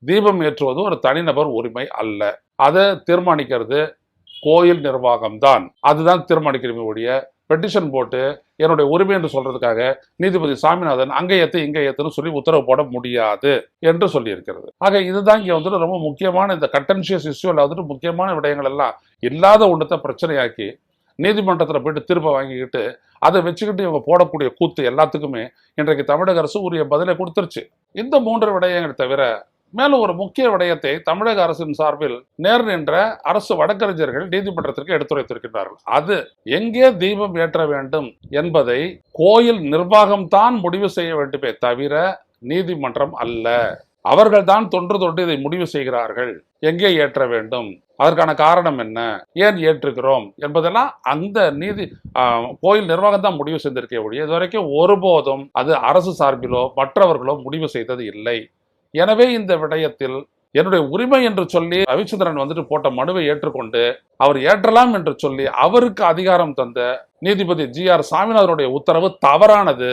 தீபம் ஏற்றுவது ஒரு தனிநபர் உரிமை அல்ல. அதை தீர்மானிக்கிறது கோயில் நிர்வாகம்தான். அதுதான் தீர்மானிக்கிறமே ஒழிய பெட்டிஷன் போட்டு என்னுடைய உரிமை என்று சொல்றதுக்காக நீதிபதி சாமிநாதன் அங்கே ஏத்து இங்கே ஏத்துன்னு சொல்லி உத்தரவு போட முடியாது என்று சொல்லி இருக்கிறது. ஆக இதுதான் இங்க வந்துட்டு ரொம்ப முக்கியமான இந்த கண்டென்ஷியஸ் இஷ்யூல வந்துட்டு முக்கியமான விடயங்கள் எல்லாம் இல்லாத ஒன்றத்தை பிரச்சனையாக்கி நீதிமன்றத்தில் போயிட்டு தீர்ப்பை வாங்கிக்கிட்டு அதை வச்சுக்கிட்டு இவங்க போடக்கூடிய கூத்து எல்லாத்துக்குமே இன்றைக்கு தமிழக அரசு உரிய பதிலை கொடுத்துருச்சு. இந்த 3 விடயங்கள் தவிர மேலும் ஒரு முக்கிய விடயத்தை தமிழக அரசின் சார்பில் நேர் நின்ற அரசு வழக்கறிஞர்கள் நீதிமன்றத்திற்கு எடுத்துரைத்திருக்கிறார்கள். அது எங்கே தீபம் ஏற்ற வேண்டும் என்பதை கோயில் நிர்வாகம்தான் முடிவு செய்ய வேண்டுமே தவிர நீதிமன்றம் அல்ல. அவர்கள் தான் தொன்று இதை முடிவு செய்கிறார்கள். எங்கே ஏற்ற வேண்டும், அதற்கான காரணம் என்ன, ஏன் ஏற்றுகிறோம் என்பதெல்லாம் அந்த கோயில் நிர்வாகம் தான் முடிவு செய்திருக்க ஒழிய இதுவரைக்கும் ஒருபோதும் அது அரசு சார்பிலோ மற்றவர்களோ முடிவு செய்தது இல்லை. எனவே இந்த விடயத்தில் என்னுடைய உரிமை என்று சொல்லி ரவிச்சந்திரன் வந்துட்டு போட்ட மனுவை ஏற்றுக்கொண்டு அவர் ஏற்றலாம் என்று சொல்லி அவருக்கு அதிகாரம் தந்த நீதிபதி GR சாமிநாதனுடைய உத்தரவு தவறானது.